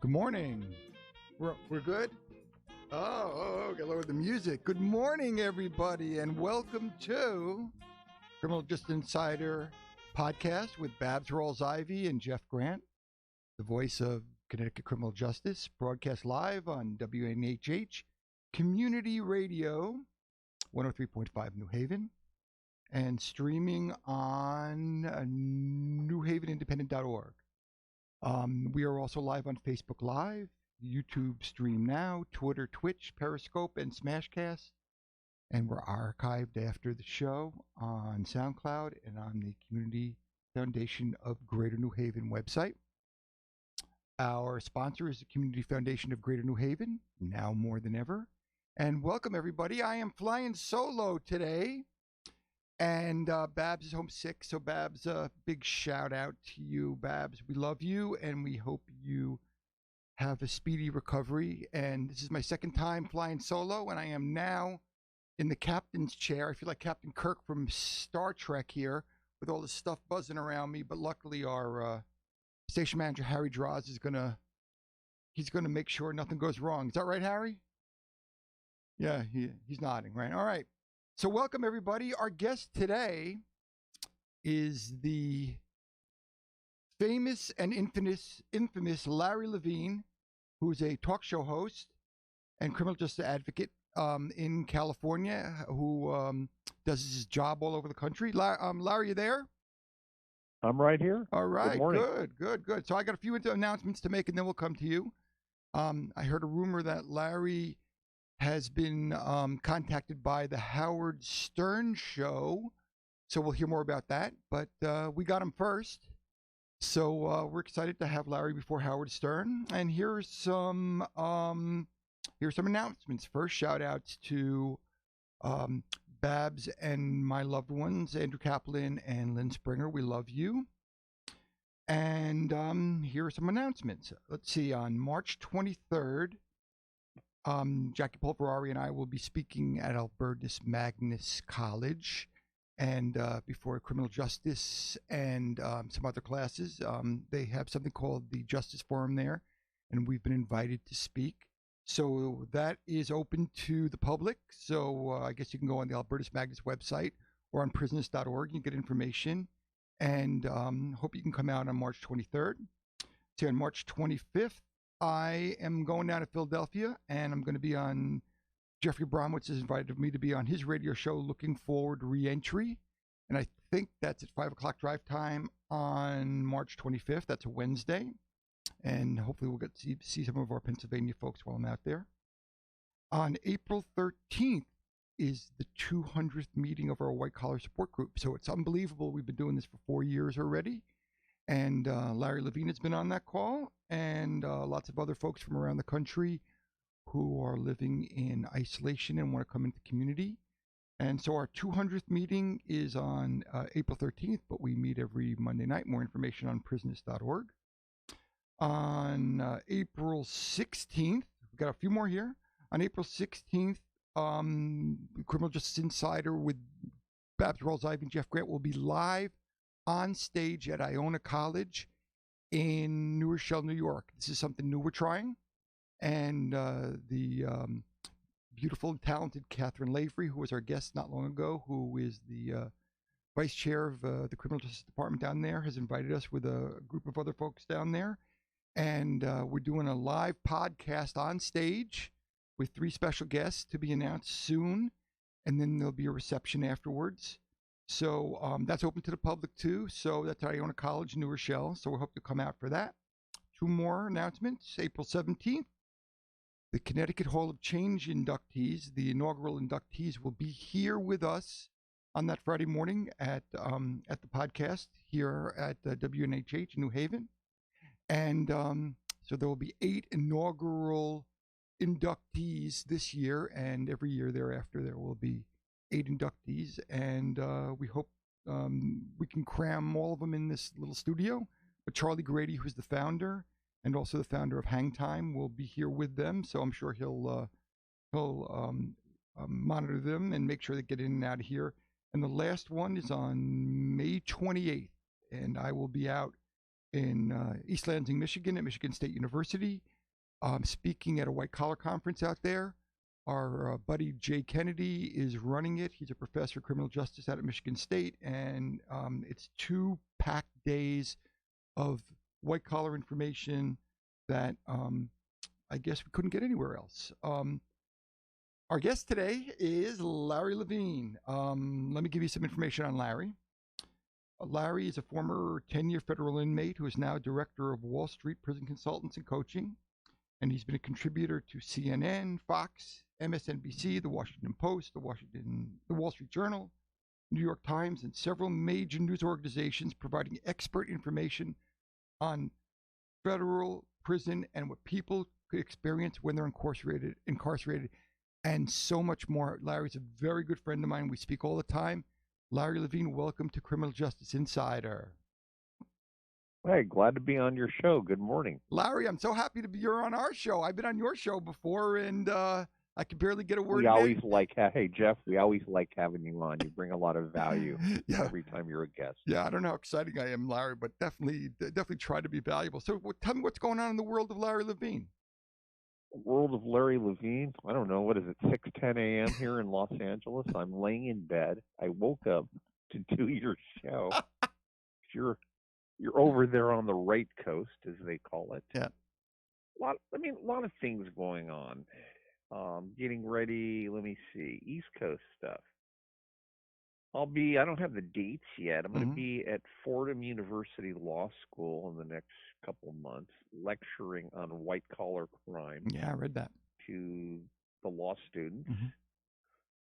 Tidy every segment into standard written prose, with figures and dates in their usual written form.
Good morning. We're good? Okay, lower the music. Good morning, everybody, and welcome to Criminal Justice Insider podcast with Babz Ivy and Jeff Grant, the voice of Connecticut Criminal Justice, broadcast live on WNHH Community Radio, 103.5 New Haven, and streaming on newhavenindependent.org. We are also live on Facebook Live, YouTube Stream Now, Twitter, Twitch, Periscope, and Smashcast. And we're archived after the show on SoundCloud and on the Community Foundation of Greater New Haven website. Our sponsor is the Community Foundation of Greater New Haven, now more than ever. And welcome, everybody. I am flying solo today. And Babz is homesick, so Babz, big shout out to you, Babz. We love you, and we hope you have a speedy recovery. And this is my second time flying solo, and I am now in the captain's chair. I feel like Captain Kirk from Star Trek here, with all this stuff buzzing around me. But luckily, our station manager Harry Draws is he's gonna make sure nothing goes wrong. Is that right, Harry? Yeah, he's nodding. Right. All right. So welcome, everybody. Our guest today is the famous and infamous Larry Levine, who is a talk show host and criminal justice advocate in California, who does his job all over the country. Larry, you there? I'm right here. All right. Good morning. Good. So I got a few announcements to make, and then we'll come to you. I heard a rumor that Larry has been contacted by the Howard Stern show, so we'll hear more about that. But we got him first, so we're excited to have Larry before Howard Stern. And here's some announcements. First, shout outs to Babz and my loved ones, Andrew Kaplan and Lynn Springer. We love you. And here are some announcements. Let's see, on March 23rd, Jackie Polverari and I will be speaking at Albertus Magnus College, and before criminal justice and some other classes. They have something called the Justice Forum there, and we've been invited to speak. So that is open to the public. So I guess you can go on the Albertus Magnus website or on prisoners.org. You can get information, and hope you can come out on March 23rd. So on March 25th, I am going down to Philadelphia, and I'm going to be on, Jeffrey Bromwitz has invited me to be on his radio show, Looking Forward Reentry. And I think that's at 5 o'clock drive time on March 25th. That's a Wednesday. And hopefully we'll get to see some of our Pennsylvania folks while I'm out there. On April 13th is the 200th meeting of our white collar support group. So it's unbelievable. We've been doing this for 4 years already. And Larry Levine has been on that call, and lots of other folks from around the country who are living in isolation and want to come into community. And so our 200th meeting is on April 13th, but we meet every Monday night. More information on prisoners.org. On April 16th, we've got a few more here. On April 16th, Criminal Justice Insider with Babz Ivy and Jeff Grant will be live on stage at Iona College in New Rochelle, New York. This is something new we're trying. And the beautiful and talented Catherine Lavery, who was our guest not long ago, who is the vice chair of the Criminal Justice Department down there, has invited us with a group of other folks down there. And we're doing a live podcast on stage with 3 special guests to be announced soon. And then there'll be a reception afterwards. So that's open to the public too. So that's at Iona College, New Rochelle. So we hope to come out for that. 2 more announcements. April 17th, the Connecticut Hall of Change inductees, the inaugural inductees, will be here with us on that Friday morning at the podcast here at WNHH New Haven. And so there will be 8 inaugural inductees this year, and every year thereafter there will be 8 inductees, and we hope we can cram all of them in this little studio. But Charlie Grady, who's the founder and also the founder of Hang Time, will be here with them. So I'm sure he'll monitor them and make sure they get in and out of here. And the last one is on May 28th, and I will be out in East Lansing, Michigan, at Michigan State University, speaking at a white collar conference out there. Our buddy Jay Kennedy is running it. He's a professor of criminal justice out at Michigan State, and it's 2 packed days of white collar information that I guess we couldn't get anywhere else. Our guest today is Larry Levine. Let me give you some information on Larry. Larry is a former 10-year federal inmate who is now director of Wall Street Prison Consultants and Coaching, and he's been a contributor to CNN, Fox, MSNBC, The Washington Post, The Wall Street Journal, New York Times, and several major news organizations, providing expert information on federal prison and what people experience when they're incarcerated, and so much more. Larry's a very good friend of mine. We speak all the time. Larry Levine, welcome to Criminal Justice Insider. Hey, glad to be on your show. Good morning. Larry, I'm so happy to be you're on our show. I've been on your show before, and I could barely get a word in. Hey, Jeff, we always like having you on. You bring a lot of value every time you're a guest. Yeah, I don't know how exciting I am, Larry, but definitely try to be valuable. So tell me what's going on in the world of Larry Levine. World of Larry Levine? I don't know. What is it, 6:10 a.m. here in Los Angeles? I'm laying in bed. I woke up to do your show. You're over there on the right coast, as they call it. Yeah. A lot of things going on. Getting ready, let me see, East Coast stuff. I don't have the dates yet. I'm going to be at Fordham University Law School in the next couple months, lecturing on white-collar crime. Yeah, I read that. To the law students.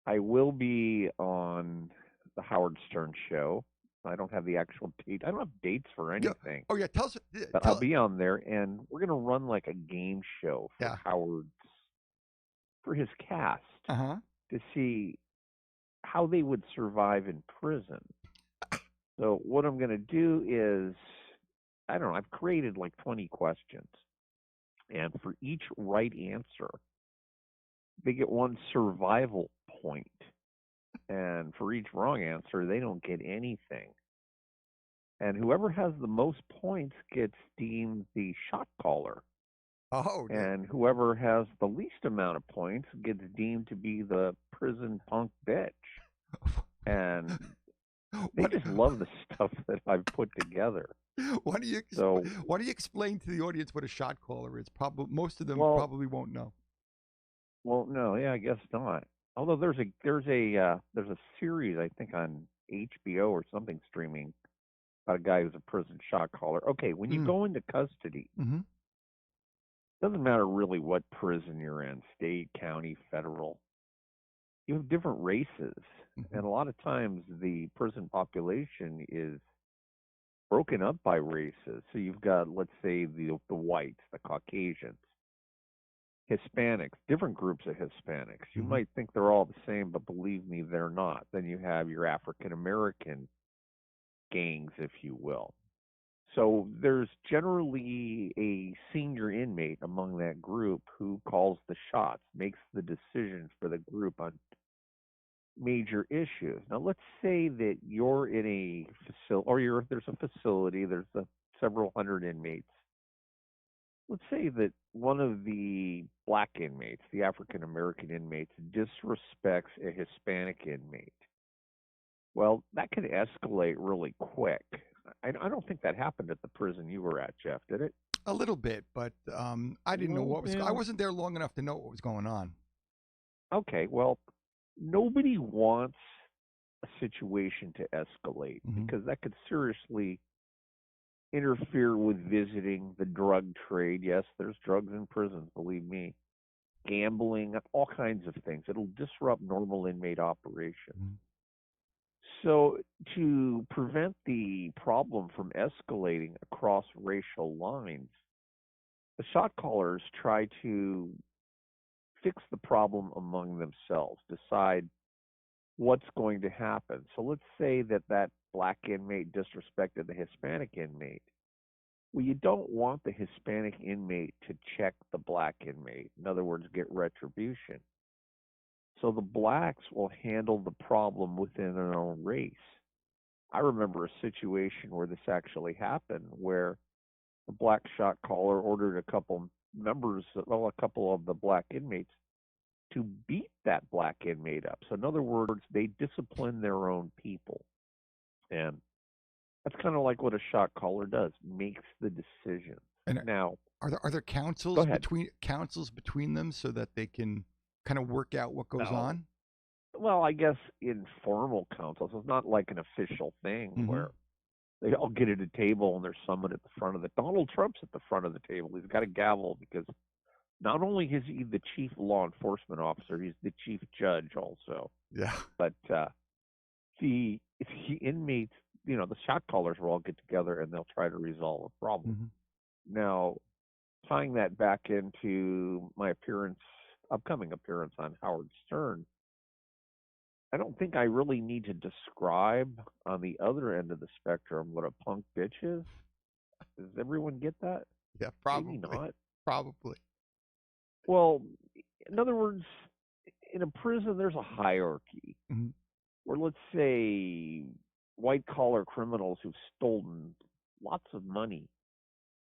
I will be on the Howard Stern show. I don't have the actual date. I don't have dates for anything. Oh, yeah, tell us. But I'll be on there, and we're going to run like a game show for for his cast to see how they would survive in prison. So what I'm going to do is, I don't know, I've created like 20 questions. And for each right answer, they get 1 survival point. And for each wrong answer, they don't get anything. And whoever has the most points gets deemed the shot caller. Oh, and whoever has the least amount of points gets deemed to be the prison punk bitch. And they just love the stuff that I've put together. Why do you explain to the audience what a shot caller is? Probably most of them probably won't know. Well, no, yeah, I guess not. Although there's a series, I think, on HBO or something streaming about a guy who's a prison shot caller. Okay, when you go into custody, doesn't matter really what prison you're in, state, county, federal. You have different races, and a lot of times the prison population is broken up by races. So you've got, let's say, the whites, the Caucasians, Hispanics, different groups of Hispanics. You might think they're all the same, but believe me, they're not. Then you have your African American gangs, if you will. So there's generally a senior inmate among that group who calls the shots, makes the decisions for the group on major issues. Now, let's say that you're in a facility, or there's a facility, there's several hundred inmates. Let's say that one of the black inmates, the African American inmates, disrespects a Hispanic inmate. Well, that could escalate really quick. I don't think that happened at the prison you were at, Jeff, did it? A little bit, but I didn't know what was. I wasn't there long enough to know what was going on. Okay, well, nobody wants a situation to escalate because that could seriously interfere with visiting, the drug trade. Yes, there's drugs in prisons, believe me. Gambling, all kinds of things. It'll disrupt normal inmate operation. So to prevent the problem from escalating across racial lines, the shot callers try to fix the problem among themselves, decide what's going to happen. So let's say that black inmate disrespected the Hispanic inmate. Well, you don't want the Hispanic inmate to check the black inmate. In other words, get retribution. So the blacks will handle the problem within their own race. I remember a situation where this actually happened, where the black shot caller ordered a couple members, well, a couple of the black inmates to beat that black inmate up. So in other words, they discipline their own people. And that's kind of like what a shot caller does, makes the decisions. And Now, are there go councils ahead. between them so that they can kind of work out what goes No. on? Well, I guess informal councils. It's not like an official thing Mm-hmm. where they all get at a table and there's someone at the front of the Donald Trump's at the front of the table. He's got a gavel because not only is he the chief law enforcement officer, he's the chief judge also. Yeah. But the inmates, the shot callers will all get together and they'll try to resolve a problem. Mm-hmm. Now, tying that back into my upcoming appearance on Howard Stern, I don't think I really need to describe on the other end of the spectrum what a punk bitch is. Does everyone get that? Yeah, Maybe probably. not. Probably. Well, in other words, in a prison, there's a hierarchy Mm-hmm. where, let's say, white collar criminals who've stolen lots of money,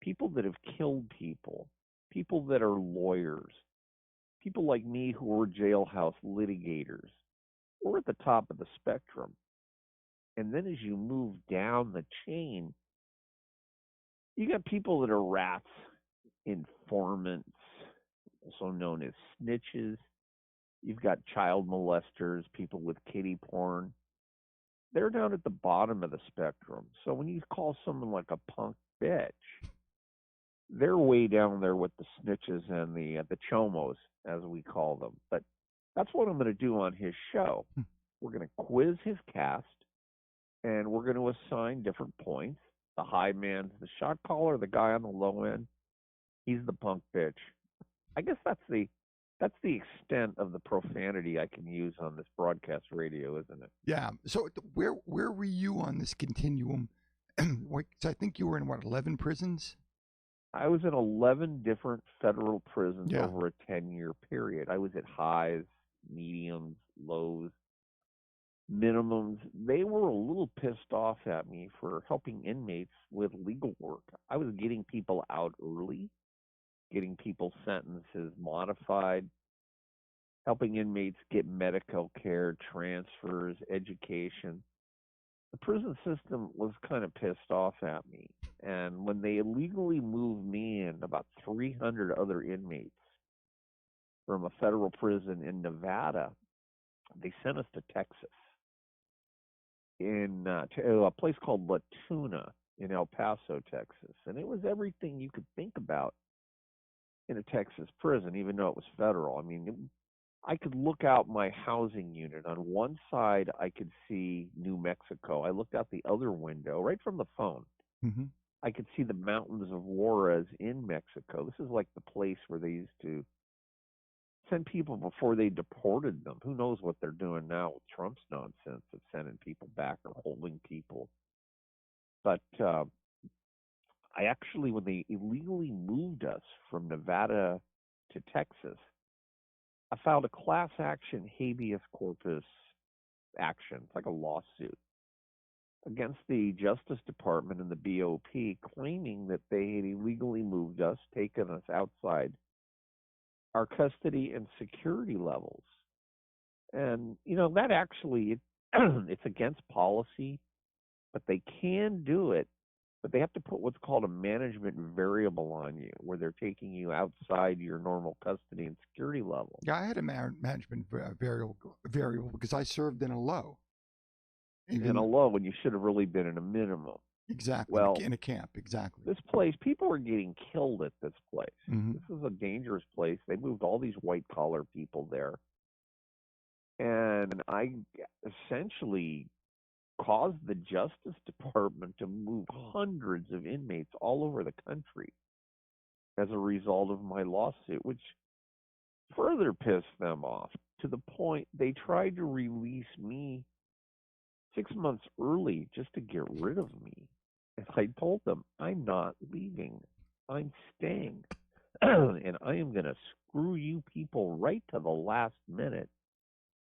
people that have killed people, people that are lawyers, people like me who are jailhouse litigators. We're at the top of the spectrum. And then as you move down the chain, you got people that are rats, informants, also known as snitches. You've got child molesters, people with kiddie porn. They're down at the bottom of the spectrum. So when you call someone like a punk bitch, they're way down there with the snitches and the chomos, as we call them. But that's what I'm going to do on his show. We're going to quiz his cast, and we're going to assign different points. The high man's the shot caller. The guy on the low end, he's the punk bitch. I guess that's the extent of the profanity I can use on this broadcast radio, isn't it? Yeah. So where were you on this continuum? So I think you were in 11 prisons? I was in 11 different federal prisons Yeah. over a 10-year period. I was at highs, mediums, lows, minimums. They were a little pissed off at me for helping inmates with legal work. I was getting people out early, getting people's sentences modified, helping inmates get medical care, transfers, education. The prison system was kind of pissed off at me. And when they illegally moved me and about 300 other inmates from a federal prison in Nevada, they sent us to Texas, to a place called La Tuna in El Paso, Texas. And it was everything you could think about in a Texas prison, even though it was federal. I mean, I could look out my housing unit. On one side, I could see New Mexico. I looked out the other window, right from the phone. Mm-hmm. I could see the mountains of Juarez in Mexico. This is like the place where they used to send people before they deported them. Who knows what they're doing now with Trump's nonsense of sending people back or holding people. But I actually, when they illegally moved us from Nevada to Texas, I filed a class action habeas corpus action. It's like a lawsuit against the Justice Department and the BOP, claiming that they had illegally moved us, taken us outside our custody and security levels. And, that actually, it's against policy, but they can do it. But they have to put what's called a management variable on you, where they're taking you outside your normal custody and security level. Yeah, I had a management variable because I served in a low. In a low, when you should have really been in a minimum. Exactly. Well, in a camp, exactly. This place, people are getting killed at this place. Mm-hmm. This is a dangerous place. They moved all these white collar people there. And I essentially caused the Justice Department to move hundreds of inmates all over the country as a result of my lawsuit, which further pissed them off to the point they tried to release me 6 months early just to get rid of me. And I told them, I'm not leaving. I'm staying. And I am going to screw you people right to the last minute.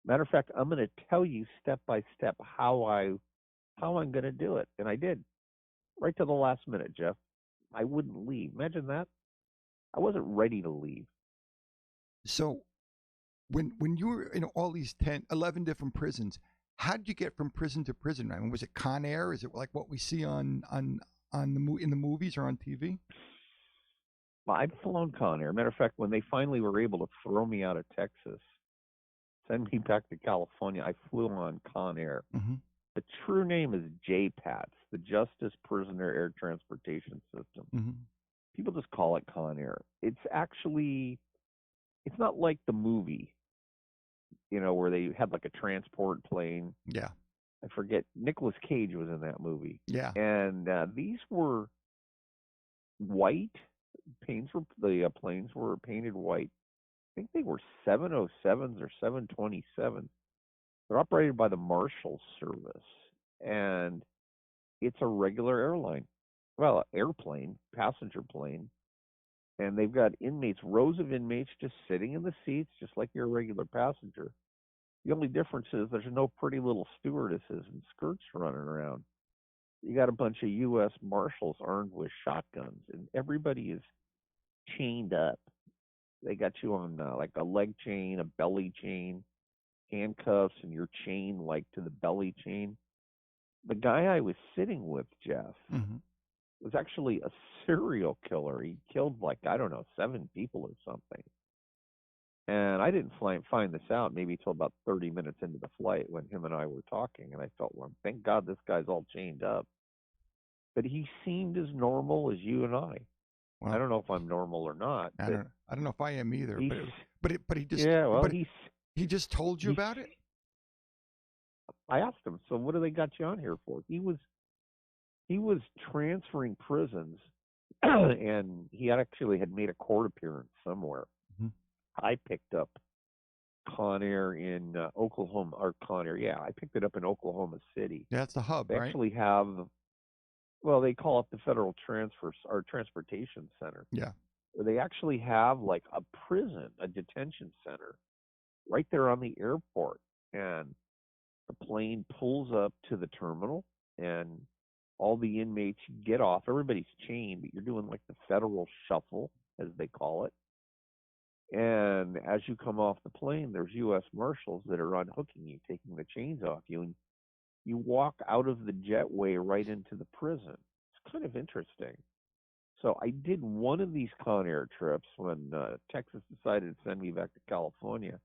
Matter of fact, I'm going to tell you step by step how I'm going to do it. And I did. Right to the last minute, Jeff. I wouldn't leave. Imagine that. I wasn't ready to leave. So when you were in all these 10, 11 different prisons, how did you get from prison to prison? I mean, was it Con Air? Is it like what we see in the movies or on TV? I've flown Con Air. Matter of fact, when they finally were able to throw me out of Texas, send me back to California, I flew on Con Air. Mm-hmm. The true name is JPATS, the Justice Prisoner Air Transportation System. Mm-hmm. People just call it Con Air. It's actually, it's not like the movie, where they had like a transport plane. Yeah. I forget. Nicolas Cage was in that movie. Yeah. And these were white. Planes were painted white. I think they were 707s or 727s. They're operated by the Marshals Service, and it's a regular airline. Well, airplane, passenger plane, and they've got inmates, rows of inmates just sitting in the seats, just like your regular passenger. The only difference is there's no pretty little stewardesses and skirts running around. You got a bunch of U.S. Marshals armed with shotguns, and everybody is chained up. They got you on like a leg chain, a belly chain, handcuffs, and you're chained like to the belly chain. The guy I was sitting with, Jeff, Mm-hmm. was actually a serial killer. He killed like, I don't know, 7 people or something. And I didn't find this out maybe till about 30 minutes into the flight when him and I were talking. And I thought, well, thank God this guy's all chained up. But he seemed as normal as you and I. I Well, don't know if I'm normal or not. I don't know if I am either. He's, But he just yeah, well, but he just told you he's, about it. I asked him, so what do they got you on here for? He was transferring prisons, and he actually had made a court appearance somewhere. Mm-hmm. I picked up Con Air in Oklahoma, or Con Air, yeah, I picked it up in Oklahoma City. Yeah, that's the hub, They right? actually have, well, they call it the Federal Transfer or Transportation Center. Yeah. Where they actually have like a prison, a detention center, right there on the airport, and the plane pulls up to the terminal, and all the inmates get off. Everybody's chained, but you're doing like the federal shuffle, as they call it. And as you come off the plane, there's U.S. Marshals that are unhooking you, taking the chains off you, and you walk out of the jetway right into the prison. It's kind of interesting. So I did one of these Con Air trips when Texas decided to send me back to California.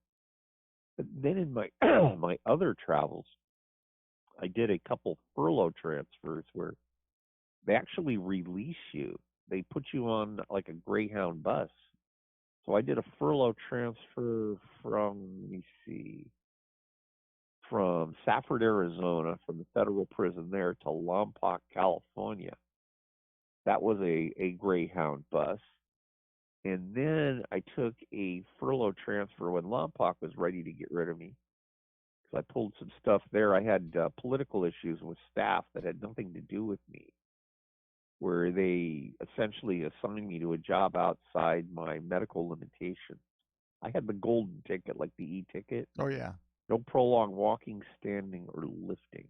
But then in my my other travels, I did a couple furlough transfers where they actually release you. They put you on like a Greyhound bus. So I did a furlough transfer from, let me see, from Safford, Arizona, from the federal prison there to Lompoc, California. That was a Greyhound bus. And then I took a furlough transfer when Lompoc was ready to get rid of me. So I pulled some stuff there. I had political issues with staff that had nothing to do with me, where they essentially assigned me to a job outside my medical limitations. I had the golden ticket, like the e-ticket. Oh yeah. No prolonged walking, standing, or lifting.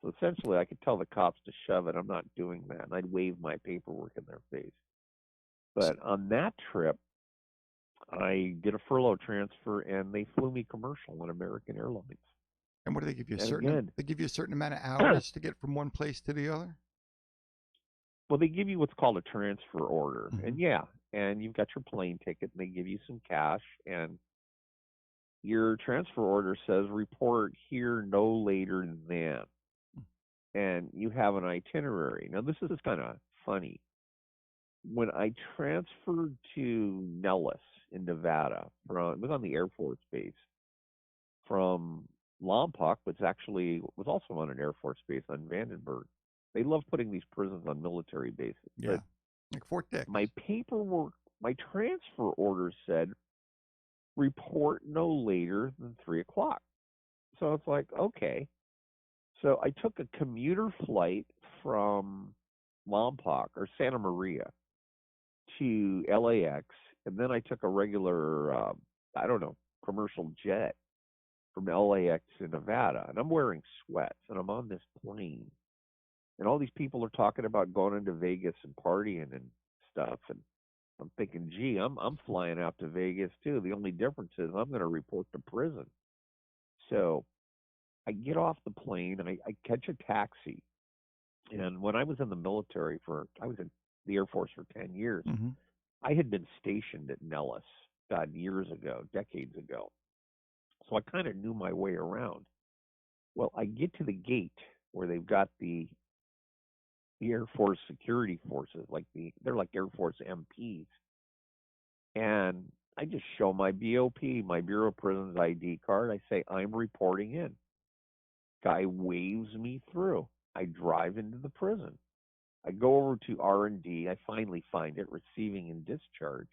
So essentially, I could tell the cops to shove it. I'm not doing that. And I'd wave my paperwork in their face. But on that trip, I did a furlough transfer, and they flew me commercial on American Airlines. And what do they give you? And again, They give you a certain amount of hours to get from one place to the other? well, they give you what's called a transfer order. Mm-hmm. And yeah, and you've got your plane ticket, and they give you some cash, and your transfer order says report here no later than. And you have an itinerary. Now, this is kind of funny. When I transferred to Nellis in Nevada, it was on the Air Force base from Lompoc, which actually was also on an Air Force base on Vandenberg. They love putting these prisons on military bases. Yeah, But like Fort Dix. my paperwork, my transfer order said report no later than 3 o'clock. So it's like, okay. So I took a commuter flight from Lompoc or Santa Maria to LAX, and then I took a regular, I don't know, commercial jet from LAX to Nevada, and I'm wearing sweats, and I'm on this plane, and all these people are talking about going into Vegas and partying and stuff, and I'm thinking, gee, I'm flying out to Vegas too. The only difference is I'm going to report to prison. So I get off the plane. I catch a taxi. And when I was in the military I was in the Air Force for 10 years. Mm-hmm. I had been stationed at Nellis, God, years ago, decades ago. So I kind of knew my way around. Well, I get to the gate where they've got the Air Force security forces, they're like Air Force MPs, and I just show my BOP, my Bureau of Prisons ID card. I say I'm reporting in. Guy waves me through. I drive into the prison. I go over to R&D. I finally find it, receiving and discharge.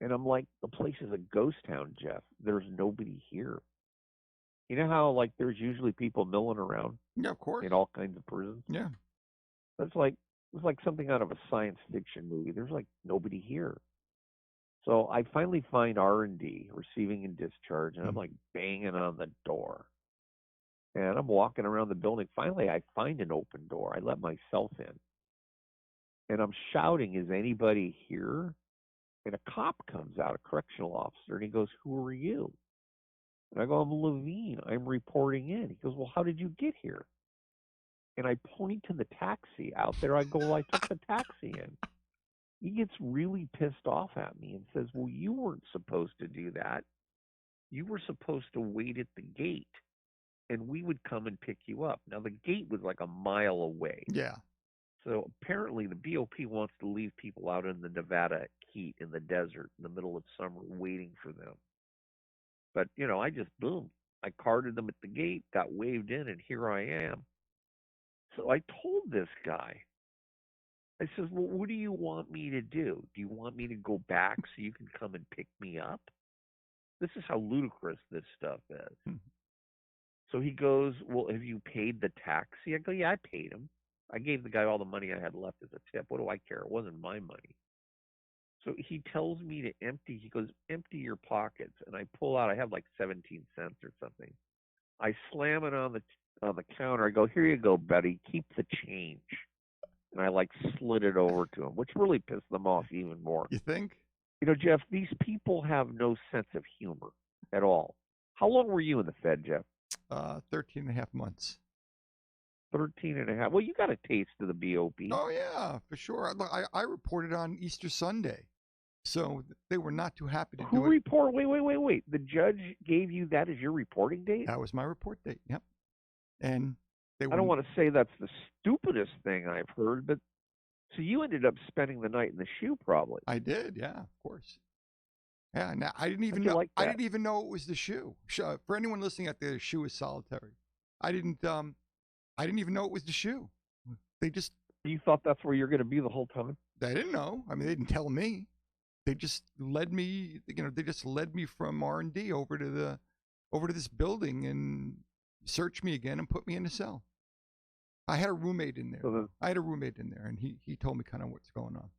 And I'm like, the place is a ghost town, Jeff. There's nobody here. You know how there's usually people milling around Yeah, of course. in all kinds of prisons? Yeah. It's like something out of a science fiction movie. There's nobody here. So I finally find R&D, receiving and discharge, and I'm banging on the door. And I'm walking around the building. Finally, I find an open door. I let myself in. And I'm shouting, is anybody here? And a cop comes out, a correctional officer, and he goes, who are you? And I go, I'm Levine. I'm reporting in. He goes, well, how did you get here? And I point to the taxi out there. I go, well, I took the taxi in. He gets really pissed off at me and says, well, you weren't supposed to do that. You were supposed to wait at the gate, and we would come and pick you up. Now, the gate was like a mile away. Yeah. So apparently the BOP wants to leave people out in the Nevada heat in the desert in the middle of summer waiting for them. But, I just, boom, I carded them at the gate, got waved in, and here I am. So I told this guy, I says, well, what do you want me to do? Do you want me to go back so you can come and pick me up? This is how ludicrous this stuff is. Hmm. So he goes, well, have you paid the taxi? I go, yeah, I paid him. I gave the guy all the money I had left as a tip. What do I care? It wasn't my money. So he tells me to empty. He goes, empty your pockets. And I pull out, I have 17 cents or something. I slam it on the counter. I go, here you go, buddy. Keep the change. And I slid it over to him, which really pissed them off even more. You think? Jeff, these people have no sense of humor at all. How long were you in the Fed, Jeff? 13 and a half months. 13 and a half. Well, you got a taste of the BOP. Oh, yeah, for sure. Look, I reported on Easter Sunday, so they were not too happy to do it. Wait. The judge gave you that as your reporting date? That was my report date, yep. And I don't want to say that's the stupidest thing I've heard, but so you ended up spending the night in the shoe, probably. I did, yeah, of course. Yeah, now I didn't even know. Like I didn't even know it was the shoe. For anyone listening out there, the shoe is solitary. I didn't even know it was the shoe. They just. You thought that's where you're going to be the whole time? I didn't know. I mean, they didn't tell me. They just led me. They just led me from R&D over to this building and searched me again and put me in a cell. I had a roommate in there. And he told me kind of what's going on.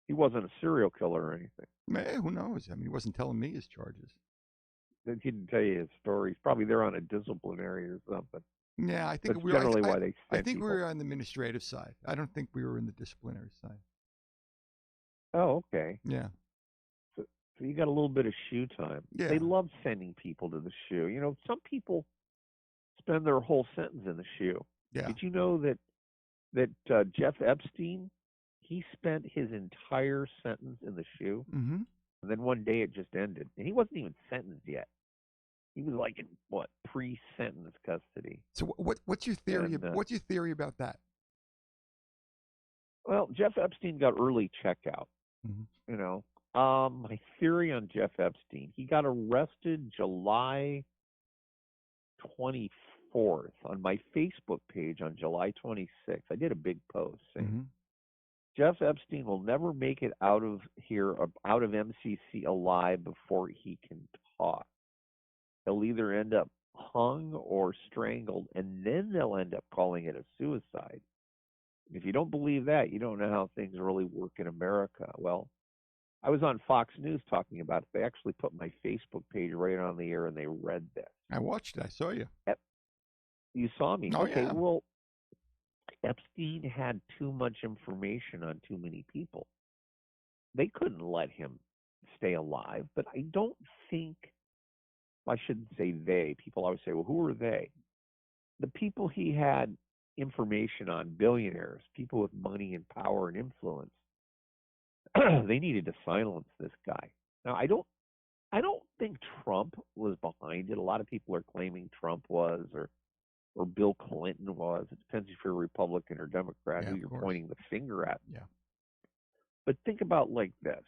He wasn't a serial killer or anything. Who knows? I mean, he wasn't telling me his charges. He didn't tell you his story. He's probably there on a disciplinary or something. Yeah, I think That's generally why they I think people. we were on the administrative side. I don't think we were in the disciplinary side. Oh, okay. Yeah. So you got a little bit of shoe time. Yeah. They love sending people to the shoe. Some people spend their whole sentence in the shoe. Yeah. Did you know that Jeff Epstein, he spent his entire sentence in the shoe, Mm-hmm. and then one day it just ended, and he wasn't even sentenced yet. He was in pre-sentence custody. So what's your theory? What's your theory about that? Well, Jeff Epstein got early checkout. Mm-hmm. My theory on Jeff Epstein, he got arrested July 24th. On my Facebook page on July 26th, I did a big post saying, Mm-hmm. Jeff Epstein will never make it out of here, out of MCC alive before he can talk. He'll either end up hung or strangled, and then they'll end up calling it a suicide. If you don't believe that, you don't know how things really work in America. Well, I was on Fox News talking about it. They actually put my Facebook page right on the air, and they read this. I watched it. I saw you. You saw me. Oh, okay, yeah. Well, Epstein had too much information on too many people. they couldn't let him stay alive. But I don't think, I shouldn't say they. People always say, well, who are they? The people he had information on, billionaires, people with money and power and influence, they needed to silence this guy. Now, I don't think Trump was behind it. A lot of people are claiming Trump was, or Bill Clinton was. It depends if you're a Republican or Democrat Yeah, who of you're course. pointing the finger at. Yeah. But think about like this.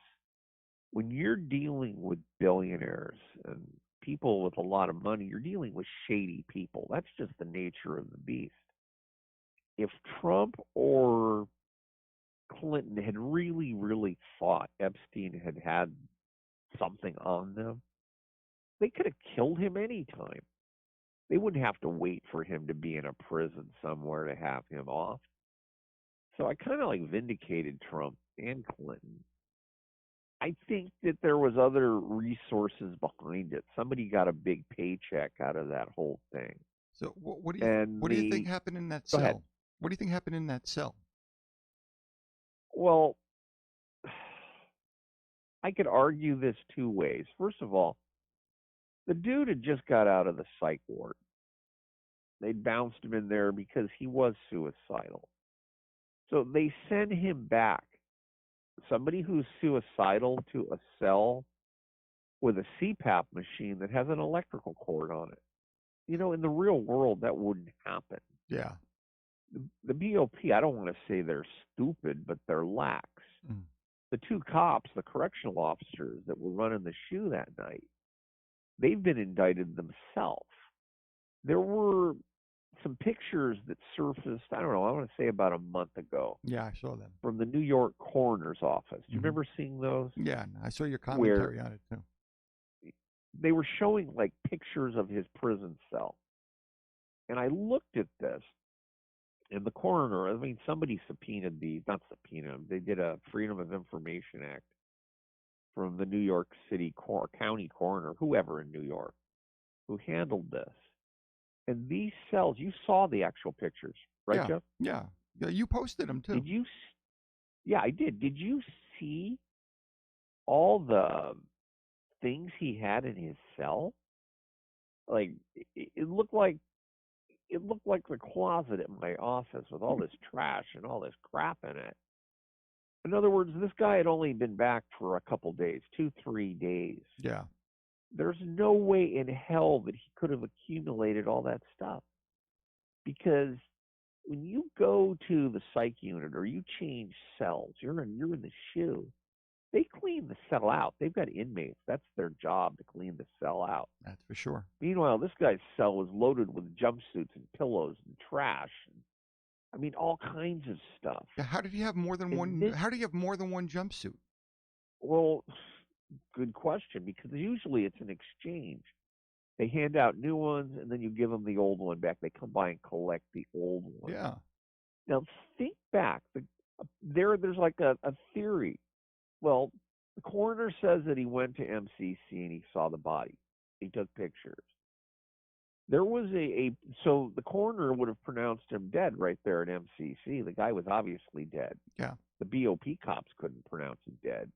When you're dealing with billionaires and people with a lot of money, you're dealing with shady people. That's just the nature of the beast. If Trump or Clinton had really, really thought Epstein had something on them, they could have killed him anytime. They wouldn't have to wait for him to be in a prison somewhere to have him off. So I kind of like vindicated Trump and Clinton. I think that there was other resources behind it. Somebody got a big paycheck out of that whole thing. So And what do you think happened in that go ahead. cell? What do you think happened in that cell? Well, I could argue this two ways. First of all, the dude had just got out of the psych ward. They'd bounced him in there because he was suicidal. So they send him back. Somebody who's suicidal to a cell with a CPAP machine that has an electrical cord on it. In the real world, that wouldn't happen. Yeah. The BOP, I don't want to say they're stupid, but they're lax. Mm. The two cops, the correctional officers that were running the shoe that night, they've been indicted themselves. There were some pictures that surfaced, I don't know, I want to say about a month ago. Yeah, I saw them. From the New York coroner's office. Do you remember seeing those? Yeah, I saw your commentary on it too. They were showing like pictures of his prison cell. And I looked at this, and the coroner, somebody subpoenaed these, not subpoenaed them, they did a Freedom of Information Act from the New York City county coroner, whoever in New York, who handled this. And these cells, you saw the actual pictures, right, Jeff? Yeah. Yeah, you posted them too. Did you? Yeah, I did. Did you see all the things he had in his cell? Like it looked like the closet in my office with all this trash and all this crap in it. In other words, this guy had only been back for a couple days, 2-3 days. Yeah. There's no way in hell that he could have accumulated all that stuff. Because when you go to the psych unit or you change cells, you're in the SHU, they clean the cell out. They've got inmates. That's their job, to clean the cell out. That's for sure. Meanwhile, this guy's cell was loaded with jumpsuits and pillows and trash. All kinds of stuff. Yeah, how did you have more than one? How do you have more than one jumpsuit? Well, good question, because usually it's an exchange. They hand out new ones, and then you give them the old one back. They come by and collect the old one. Yeah. Now, think back. There's like a theory. Well, the coroner says that he went to MCC and he saw the body. He took pictures. There was so the coroner would have pronounced him dead right there at MCC. The guy was obviously dead. Yeah. The BOP cops couldn't pronounce him dead.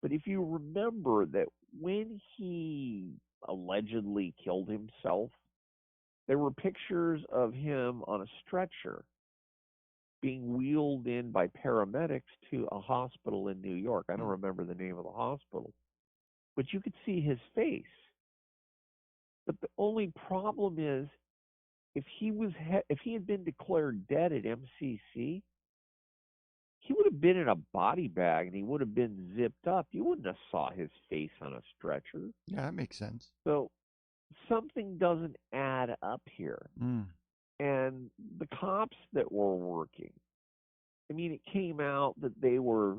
But if you remember that when he allegedly killed himself, there were pictures of him on a stretcher being wheeled in by paramedics to a hospital in New York. I don't remember the name of the hospital, but you could see his face. But the only problem is, if he had been declared dead at MCC, he would have been in a body bag and he would have been zipped up. You wouldn't have saw his face on a stretcher. Yeah, that makes sense. So something doesn't add up here. Mm. And the cops that were working, it came out that they were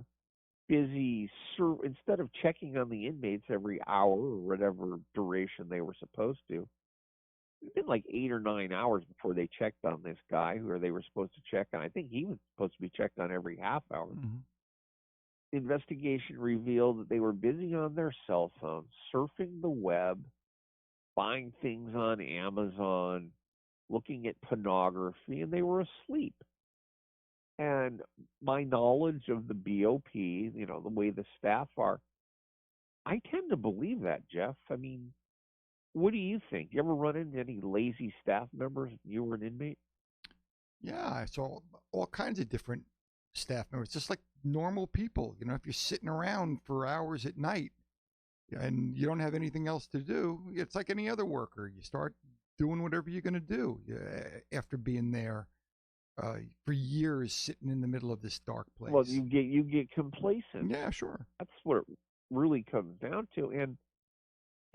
busy, instead of checking on the inmates every hour or whatever duration they were supposed to. It's been like 8 or 9 hours before they checked on this guy, who they were supposed to check on. I think he was supposed to be checked on every half hour. Mm-hmm. The investigation revealed that they were busy on their cell phones, surfing the web, buying things on Amazon, looking at pornography, and they were asleep. And my knowledge of the BOP, the way the staff are, I tend to believe that, Jeff. I mean, what do you think? You ever run into any lazy staff members when you were an inmate? Yeah, I saw all kinds of different staff members, just like normal people. If you're sitting around for hours at night and you don't have anything else to do, it's like any other worker. You start doing whatever you're going to do after being there for years, sitting in the middle of this dark place. Well, you get complacent. Yeah, sure. That's what it really comes down to. And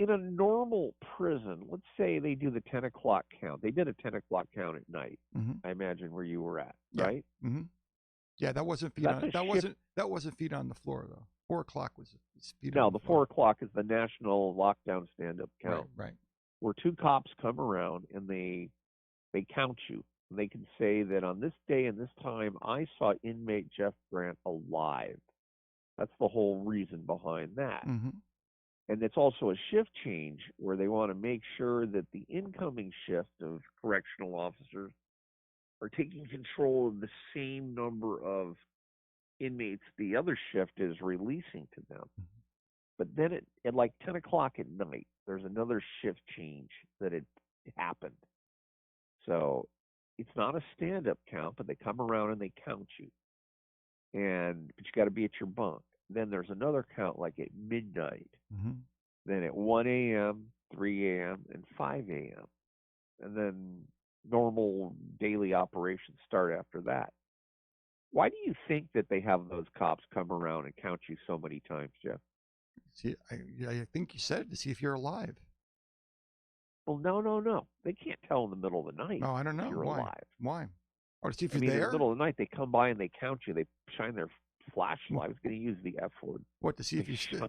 in a normal prison, let's say they do the 10 o'clock count. They did a 10 o'clock count at night. Mm-hmm. I imagine where you were at, yeah. right? Mm-hmm. Yeah, that wasn't feet on. That wasn't feet on the floor though. 4 o'clock was feet on the floor. 4 o'clock is the national lockdown stand-up count. Right. Where 2 cops come around and they count you. And they can say that on this day and this time, I saw inmate Jeff Grant alive. That's the whole reason behind that. Mm-hmm. And it's also a shift change where they want to make sure that the incoming shift of correctional officers are taking control of the same number of inmates the other shift is releasing to them. Mm-hmm. But then at like 10 o'clock at night, there's another shift change that had happened. So it's not a stand-up count, but they come around and they count you. But you got to be at your bunk. Then there's another count like at midnight. Mm-hmm. Then at 1 a.m., 3 a.m., and 5 a.m. And then normal daily operations start after that. Why do you think that they have those cops come around and count you so many times, Jeff? See, I think you said it, to see if you're alive. Well, no. They can't tell in the middle of the night. No, I don't know. If you're Why? alive. Why? Or to see if you're In there? the middle of the night, they come by and they count you. They shine their flashlight. I was going to use the F word. What, to see if you're still?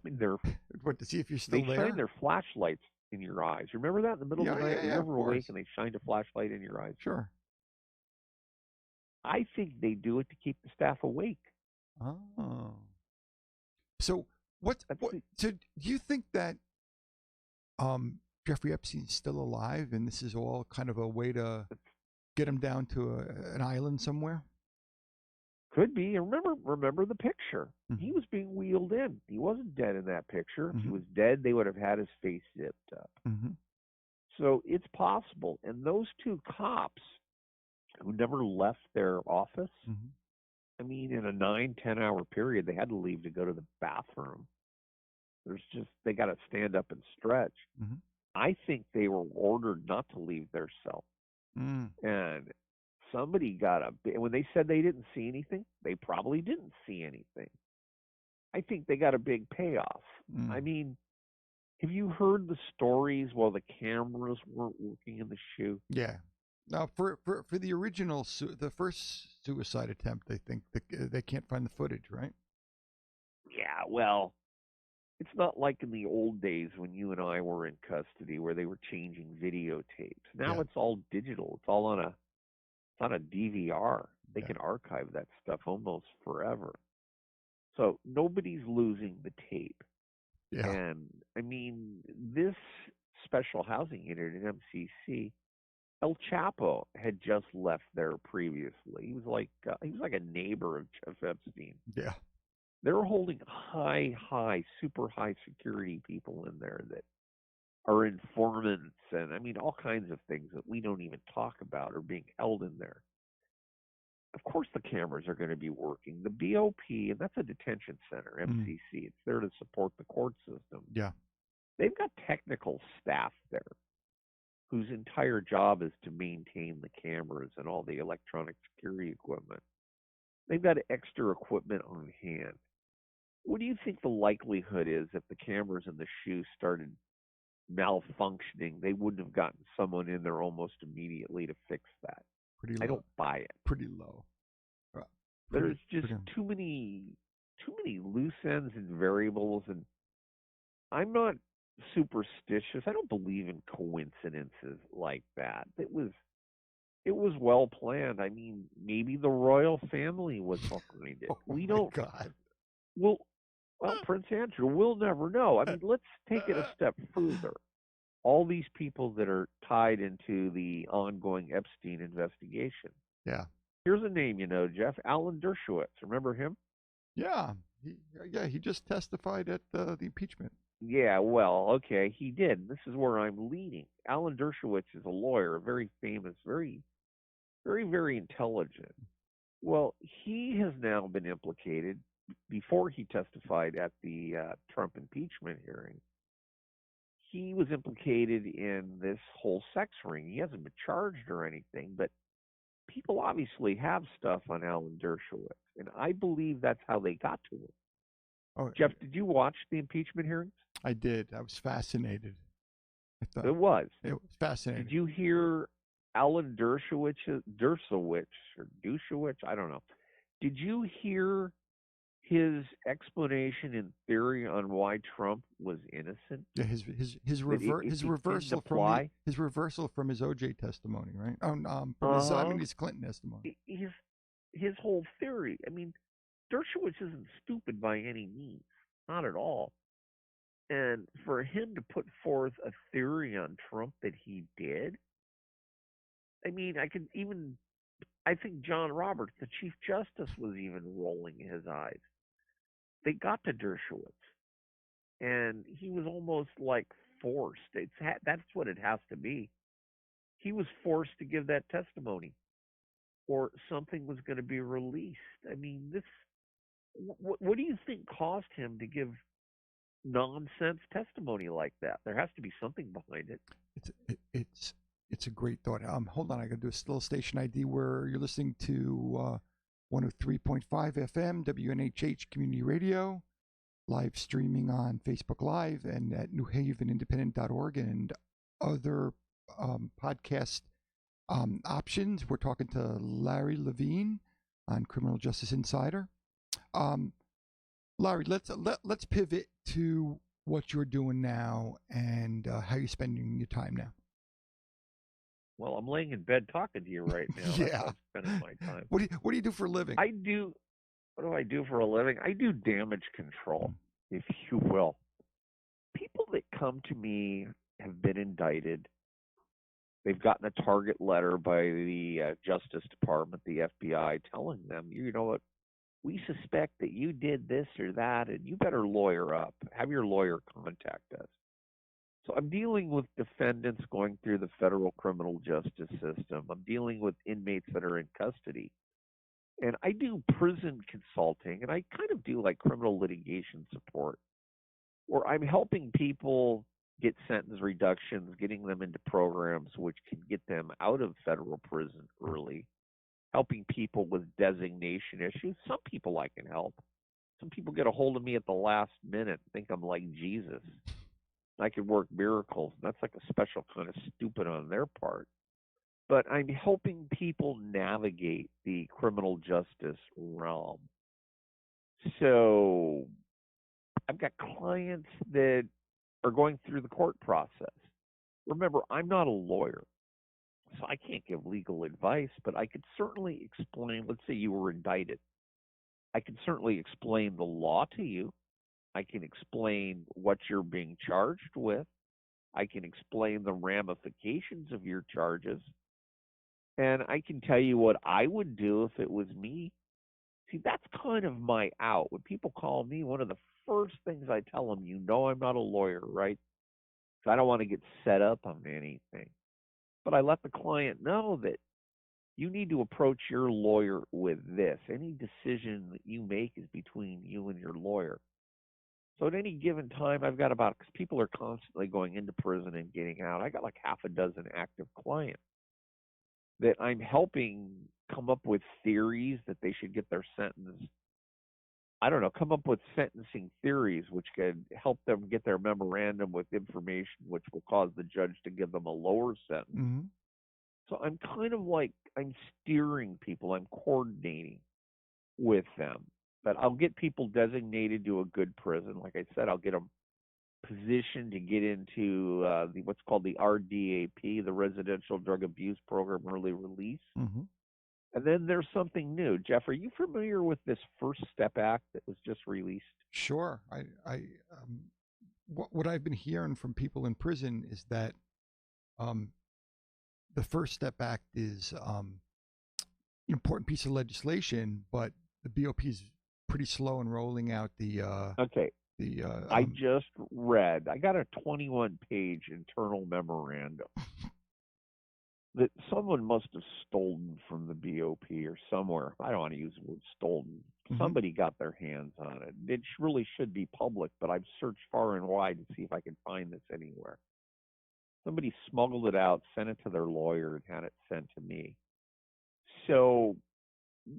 What, to see if you're still there? They shine their flashlights in your eyes. Remember that in the middle of the night? Yeah, you're ever awake and they shined a flashlight in your eyes? Sure. I think they do it to keep the staff awake. Oh. So so do you think that Jeffrey Epstein's still alive and this is all kind of a way to get him down to an island somewhere? Could be. Remember the picture. Mm-hmm. He was being wheeled in. He wasn't dead in that picture. If Mm-hmm. he was dead, they would have had his face zipped up. Mm-hmm. So it's possible. And those 2 cops who never left their office, mm-hmm. I mean, in a 9-10 hour period, they had to leave to go to the bathroom. They got to stand up and stretch. Mm-hmm. I think they were ordered not to leave their cell. Mm. And somebody when they said they didn't see anything, they probably didn't see anything. I think they got a big payoff. Mm. I mean, have you heard the stories while the cameras weren't working in the shoe? Yeah. Now, for the original, the first suicide attempt, I think they can't find the footage, right? Yeah, well, it's not like in the old days when you and I were in custody where they were changing videotapes. Now it's all digital. It's all on a DVR. They can archive that stuff almost forever. So nobody's losing the tape. Yeah. And I mean, this special housing unit at MCC, El Chapo had just left there previously. He was like a neighbor of Jeff Epstein. Yeah. They were holding super high security people in there that are informants and I mean all kinds of things that we don't even talk about are being held in there. Of course the cameras are going to be working. The BOP, and that's a detention center, MCC, it's there to support the court system. Yeah. They've got technical staff there whose entire job is to maintain the cameras and all the electronic security equipment. They've got extra equipment on hand. What do you think the likelihood is if the cameras in the shoe started malfunctioning, they wouldn't have gotten someone in there almost immediately to fix that? Pretty low. I don't buy it. Pretty low. There's just too many loose ends and variables, and I'm not superstitious. I don't believe in coincidences like that. It was well planned. I mean, maybe the royal family was behind it. We don't. God. Well, Prince Andrew, we'll never know. I mean, let's take it a step further. All these people that are tied into the ongoing Epstein investigation. Yeah. Here's a name you know, Jeff. Alan Dershowitz. Remember him? Yeah, he just testified at the impeachment. Yeah, well, okay, he did. This is where I'm leading. Alan Dershowitz is a lawyer, very famous, very intelligent. Well, he has now been implicated before he testified at the Trump impeachment hearing. He was implicated in this whole sex ring. He hasn't been charged or anything, but people obviously have stuff on Alan Dershowitz, and I believe that's how they got to him. Oh, Jeff, did you watch the impeachment hearings? I did. I was fascinated. I thought It was. it was fascinating. Did you hear Alan Dershowitz, or Dushowitz? I don't know. Did you hear his explanation in theory on why Trump was innocent? Yeah, his reversal from his reversal from his OJ testimony, right? From his Clinton testimony. His whole theory. I mean, Dershowitz isn't stupid by any means, not at all. And for him to put forth a theory on Trump that he did, I mean, I think John Roberts, the Chief Justice, was even rolling his eyes. They got to Dershowitz, and he was almost like forced. That's what it has to be. He was forced to give that testimony, or something was going to be released. I mean, what do you think caused him to give nonsense testimony like that? There has to be something behind it. It's a great thought. Hold on, I got to do a little station ID where you're listening to 103.5 FM WNHH Community Radio, live streaming on Facebook Live and at newhavenindependent.org and other podcast options. We're talking to Larry Levine on Criminal Justice Insider. Larry, let's pivot to what you're doing now and how you're spending your time now. Well, I'm laying in bed talking to you right now. Yeah, I'm spending my time. What do you do for a living? What do I do for a living? I do damage control, if you will. People that come to me have been indicted. They've gotten a target letter by the Justice Department, the FBI, telling them, you know what, we suspect that you did this or that, and you better lawyer up. Have your lawyer contact us. So I'm dealing with defendants going through the federal criminal justice system. I'm dealing with inmates that are in custody. And I do prison consulting, and I kind of do like criminal litigation support, where I'm helping people get sentence reductions, getting them into programs which can get them out of federal prison early, helping people with designation issues. Some people I can help. Some people get a hold of me at the last minute, think I'm like Jesus. I can work miracles. That's like a special kind of stupid on their part. But I'm helping people navigate the criminal justice realm. So I've got clients that are going through the court process. Remember, I'm not a lawyer, so I can't give legal advice, but I could certainly explain. Let's say you were indicted. I can certainly explain the law to you. I can explain what you're being charged with. I can explain the ramifications of your charges. And I can tell you what I would do if it was me. See, that's kind of my out. When people call me, one of the first things I tell them, you know I'm not a lawyer, right? Because I don't want to get set up on anything. But I let the client know that you need to approach your lawyer with this. Any decision that you make is between you and your lawyer. So at any given time, I've got because people are constantly going into prison and getting out, I got like half a dozen active clients that I'm helping come up with theories that they should get their sentence. I don't know, come up with sentencing theories which could help them get their memorandum with information which will cause the judge to give them a lower sentence. Mm-hmm. So I'm kind of like, I'm steering people, I'm coordinating with them. But I'll get people designated to a good prison. Like I said, I'll get them positioned to get into what's called the RDAP, the Residential Drug Abuse Program Early Release. Mm-hmm. And then there's something new. Jeff, are you familiar with this First Step Act that was just released? Sure. What I've been hearing from people in prison is that the First Step Act is important piece of legislation, but the BOP is pretty slow in rolling out the Okay. the I just read, I got a 21-page internal memorandum that someone must have stolen from the BOP or somewhere. I don't want to use the word stolen. Somebody got their hands on it. It really should be public, but I've searched far and wide to see if I can find this anywhere. Somebody smuggled it out, sent it to their lawyer, and had it sent to me. So,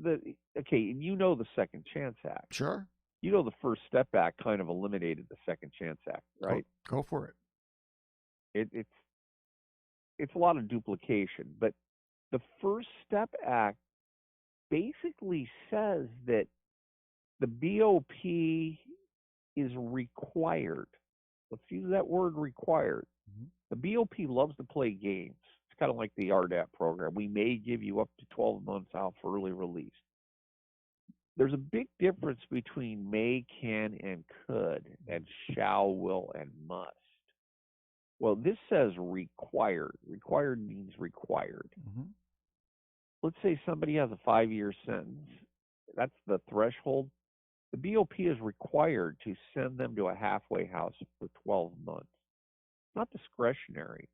okay, and you know the Second Chance Act. Sure. You know the First Step Act kind of eliminated the Second Chance Act, right? Go for it. It's a lot of duplication, but the First Step Act basically says that the BOP is required. Let's use that word required. The BOP loves to play games. It's kind of like the RDAP program. We may give you up to 12 months out for early release. There's a big difference between may, can, and could, and shall, will, and must. Well, this says required. Required means required. Let's say somebody has a 5-year sentence. That's the threshold. The BOP is required to send them to a halfway house for 12 months. It's not discretionary.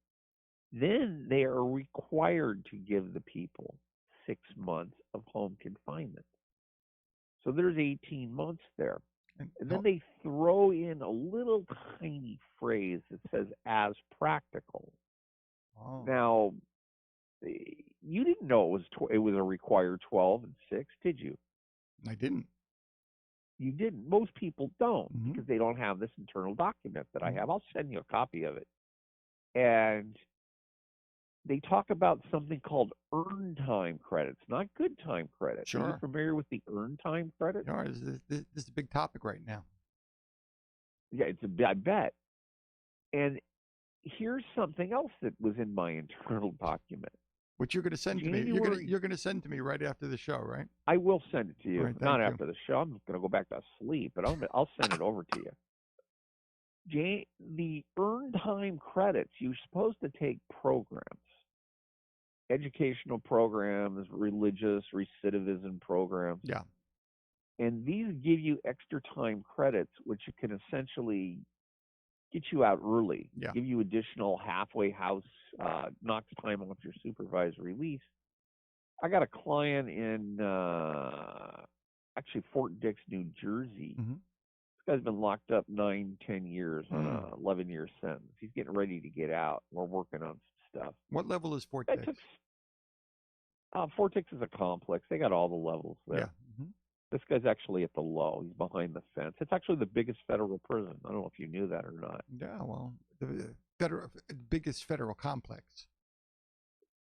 Then they are required to give the people 6 months of home confinement. So there's 18 months there. And then they throw in a little tiny phrase that says as practical. Oh. Now, you didn't know it was a required 12 and 6, did you? I didn't. You didn't. Most people don't because they don't have this internal document that I have. I'll send you a copy of it. And they talk about something called earned time credits, not good time credits. Sure. Are you familiar with the earned time credit? Sure. This is a big topic right now. Yeah, I bet. And here's something else that was in my internal document. What you're going to send to me? You're going to send to me right after the show, right? I will send it to you. Right, not after the show. I'm going to go back to sleep, but I'll send it over to you. The earned time credits, you're supposed to take programs, educational programs, religious recidivism programs. Yeah. And these give you extra time credits, which you can essentially get you out early, give you additional halfway house, knocks time off your supervised release. I got a client in actually Fort Dix, New Jersey. This guy's been locked up 9-10 years on a 11-year sentence. He's getting ready to get out. We're working on some stuff. What level is Fort Dix? Fort Dix is a complex. They got all the levels there. Yeah. This guy's actually at the low. He's behind the fence. It's actually the biggest federal prison. I don't know if you knew that or not. Yeah, well, the biggest federal complex.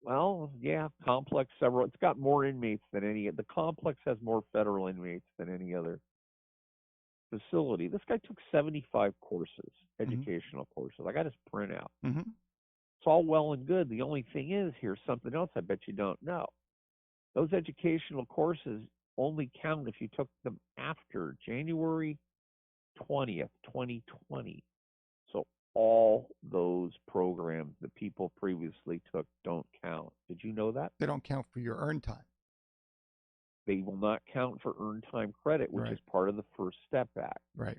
Well, yeah, complex several. It's got more inmates than the complex has more federal inmates than any other facility. This guy took 75 courses, educational courses. I got his printout. It's all well and good. The only thing is, here's something else I bet you don't know. Those educational courses only count if you took them after January 20th, 2020. So all those programs that people previously took don't count. Did you know that? They don't count for your earned time. They will not count for earned time credit, which is part of the First Step Act. Right.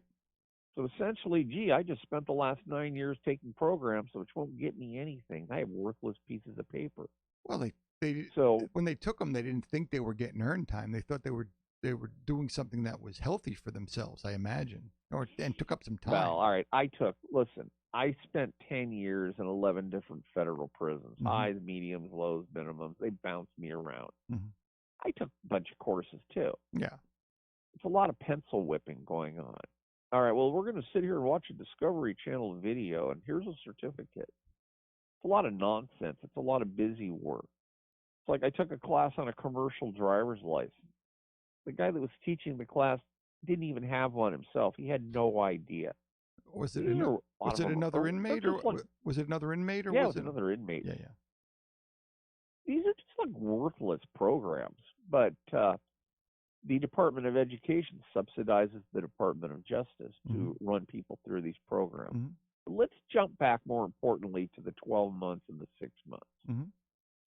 So essentially, I just spent the last 9 years taking programs, which won't get me anything. I have worthless pieces of paper. Well, when they took them, they didn't think they were getting earned time. They thought they were doing something that was healthy for themselves, I imagine, and took up some time. Well, all right. I spent 10 years in 11 different federal prisons, highs, mediums, lows, minimums. They bounced me around. I took a bunch of courses too. Yeah. It's a lot of pencil whipping going on. All right, well, we're going to sit here and watch a Discovery Channel video, and here's a certificate. It's a lot of nonsense. It's a lot of busy work. It's like I took a class on a commercial driver's license. The guy that was teaching the class didn't even have one himself. He had no idea. Was it another inmate, or was it another inmate, or yeah, was it another inmate? Yeah. These are just like worthless programs, but the Department of Education subsidizes the Department of Justice to run people through these programs. Let's jump back, more importantly, to the 12 months and the 6 months.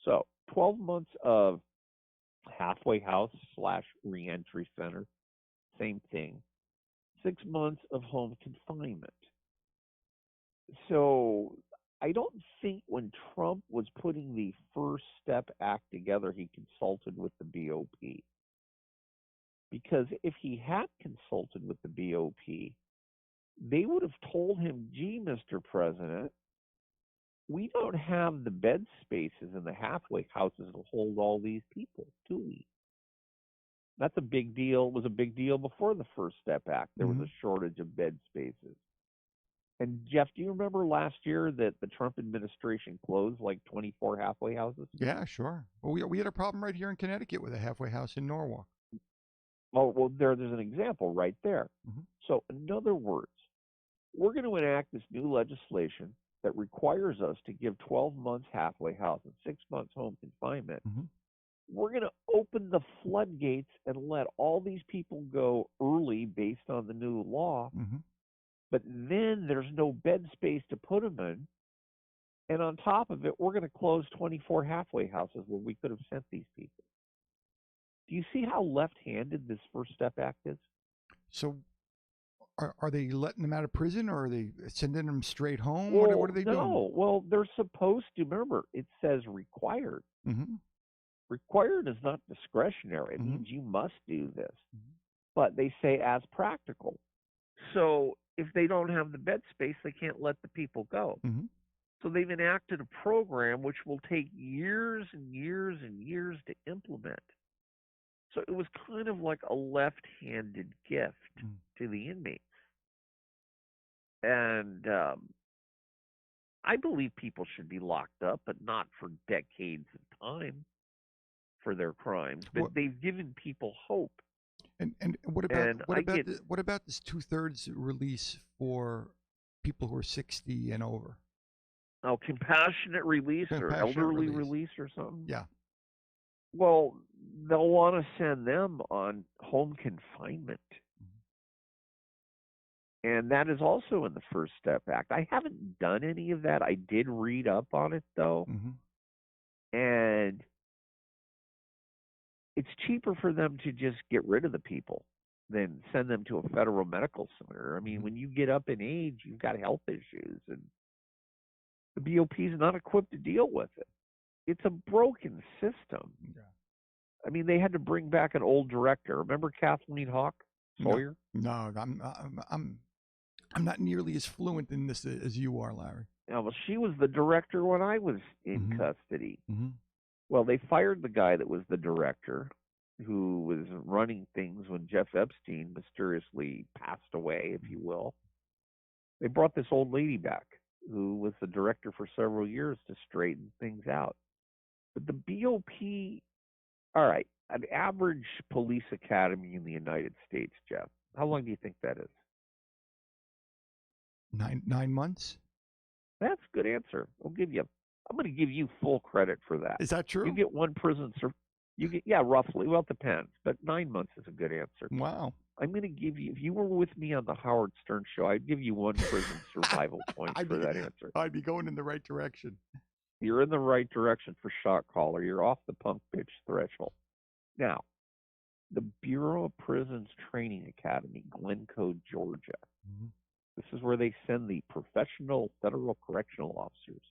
So 12 months of halfway house slash reentry center, same thing. 6 months of home confinement. So I don't think when Trump was putting the First Step Act together, he consulted with the BOP. Because if he had consulted with the BOP, they would have told him, gee, Mr. President, we don't have the bed spaces in the halfway houses to hold all these people, do we? That's a big deal. It was a big deal before the First Step Act. There was a shortage of bed spaces. And Jeff, do you remember last year that the Trump administration closed like 24 halfway houses? Yeah, sure. Well, we had a problem right here in Connecticut with a halfway house in Norwalk. Well, there's an example right there. So, in other words, we're going to enact this new legislation that requires us to give 12 months halfway house and 6 months home confinement. We're going to open the floodgates and let all these people go early based on the new law. But then there's no bed space to put them in. And on top of it, we're going to close 24 halfway houses where we could have sent these people. Do you see how left-handed this First Step Act is? So are they letting them out of prison, or are they sending them straight home? Well, what are they doing? No, well, they're supposed to. Remember, it says required. Required is not discretionary. It means you must do this. But they say as practical. So if they don't have the bed space, they can't let the people go. So they've enacted a program which will take years and years and years to implement. So it was kind of like a left-handed gift to the inmates. And I believe people should be locked up, but not for decades of time for their crimes. But they've given people hope. And what about this 2/3 release for people who are 60 and over? Oh, compassionate release or elderly release or something? Yeah. Well, they'll want to send them on home confinement. And that is also in the First Step Act. I haven't done any of that. I did read up on it, though. And it's cheaper for them to just get rid of the people than send them to a federal medical center. I mean, when you get up in age, you've got health issues, and the BOP is not equipped to deal with it. It's a broken system. I mean, they had to bring back an old director. Remember Kathleen Hawk Sawyer? No, I'm not nearly as fluent in this as you are, Larry. Yeah, well, she was the director when I was in custody. Well, they fired the guy that was the director, who was running things when Jeff Epstein mysteriously passed away, if you will. They brought this old lady back, who was the director for several years to straighten things out. But the BOP, all right, an average police academy in the United States, Jeff, how long do you think that is? 9 months? That's a good answer. I'm going to give you full credit for that. Is that true? You get one prison, yeah, roughly. Well, it depends, but 9 months is a good answer. Wow. I'm going to give you, if you were with me on the Howard Stern show, I'd give you one prison survival point for that answer. I'd be going in the right direction. You're in the right direction for shot caller. You're off the punk bitch threshold. Now, the Bureau of Prisons Training Academy, Glencoe, Georgia. This is where they send the professional federal correctional officers.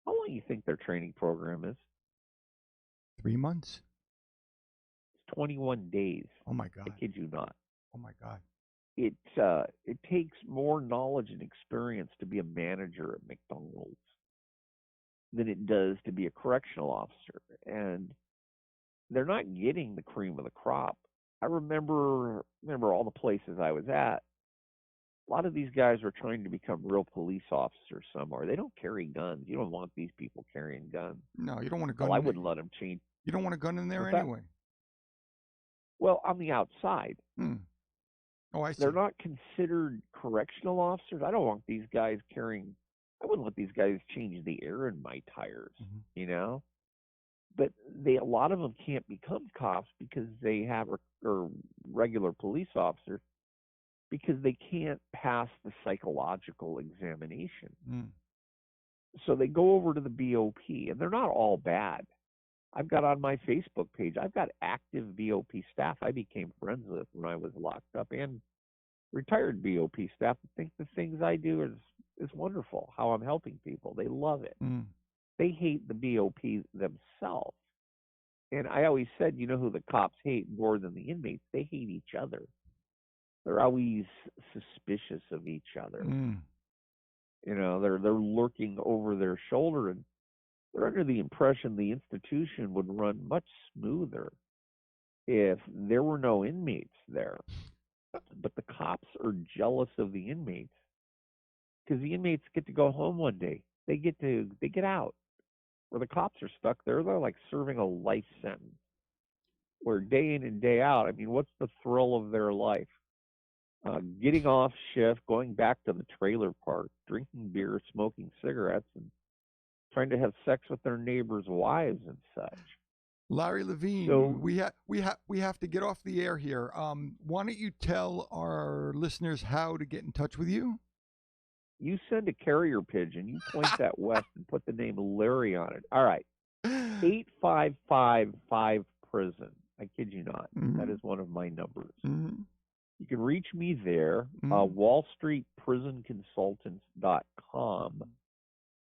How long do you think their training program is? 3 months. It's 21 days. Oh my God. I kid you not. Oh my God. It takes more knowledge and experience to be a manager at McDonald's than it does to be a correctional officer. And they're not getting the cream of the crop. I remember all the places I was at. A lot of these guys are trying to become real police officers somewhere. They don't carry guns. You don't want these people carrying guns. No, you don't want a gun. Well, I wouldn't let them change. You don't want a gun in there anyway. Well, on the outside. Oh, I see. They're not considered correctional officers. I don't want these guys carrying. I wouldn't let these guys change the air in my tires, you know? But a lot of them can't become cops because they have, or regular police officers, because they can't pass the psychological examination. So they go over to the BOP, and they're not all bad. I've got on my Facebook page, I've got active BOP staff I became friends with when I was locked up, and retired BOP staff that think the things I do is wonderful, how I'm helping people. They love it. Mm. They hate the BOP themselves. And I always said, you know who the cops hate more than the inmates? They hate each other. They're always suspicious of each other. Mm. You know, they're lurking over their shoulder, and they're under the impression the institution would run much smoother if there were no inmates there. But the cops are jealous of the inmates because the inmates get to go home one day. They get out. Where the cops are stuck there, they're like serving a life sentence. Where day in and day out, I mean, what's the thrill of their life? Getting off shift, going back to the trailer park, drinking beer, smoking cigarettes, and trying to have sex with their neighbors' wives and such. Larry Levine, So we have to get off the air here. Why don't you tell our listeners how to get in touch with you? you send a carrier pigeon, you point that west and put the name Larry on it. All right. 8555 prison. I kid you not. Mm-hmm. That is one of my numbers. Mm-hmm. You can reach me there, wallstreetprisonconsultants.com.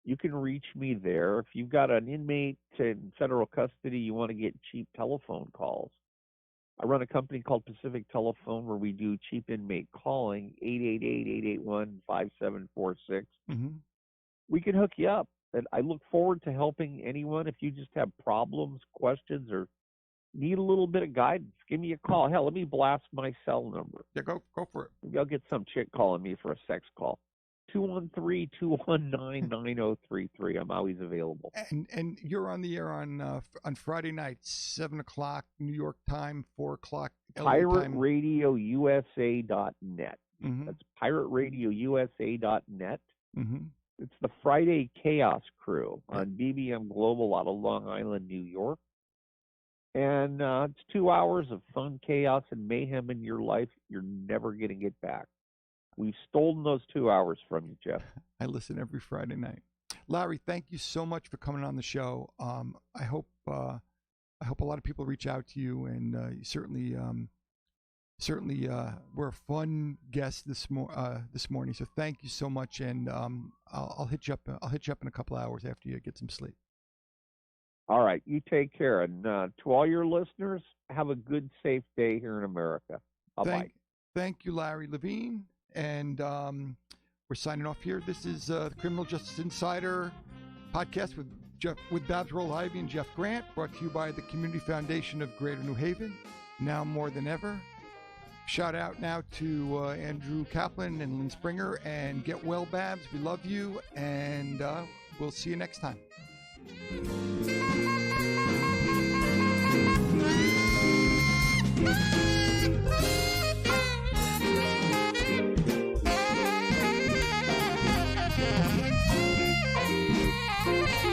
You can reach me there. If you've got an inmate in federal custody, you want to get cheap telephone calls. I run a company called Pacific Telephone where we do cheap inmate calling, 888-881-5746. Mm-hmm. We can hook you up. And I look forward to helping anyone. If you just have problems, questions, or need a little bit of guidance, give me a call. Hell, let me blast my cell number. Yeah, go for it. Maybe I'll get some chick calling me for a sex call. 213-219-9033. I'm always available. And you're on the air on Friday nights, 7:00 New York time, 4:00 LA time. PirateRadioUSA.net. Mm-hmm. That's PirateRadioUSA.net. Mm-hmm. It's the Friday Chaos Crew on BBM Global out of Long Island, New York. And it's 2 hours of fun, chaos, and mayhem in your life you're never going to get back. We've stolen those 2 hours from you, Jeff. I listen every Friday night. Larry, thank you so much for coming on the show. I hope a lot of people reach out to you, and you certainly were a fun guest this morning. So thank you so much, and I'll hit you up. I'll hit you up in a couple hours after you get some sleep. All right, you take care, and to all your listeners, have a good, safe day here in America. Bye-bye. Thank you, Larry Levine. And we're signing off here. This is the Criminal Justice Insider podcast with Babz Ivy and Jeff Grant, brought to you by the Community Foundation of Greater New Haven, now more than ever. Shout out now to Andrew Kaplan and Lynn Springer, and get well, Babz. We love you, and we'll see you next time.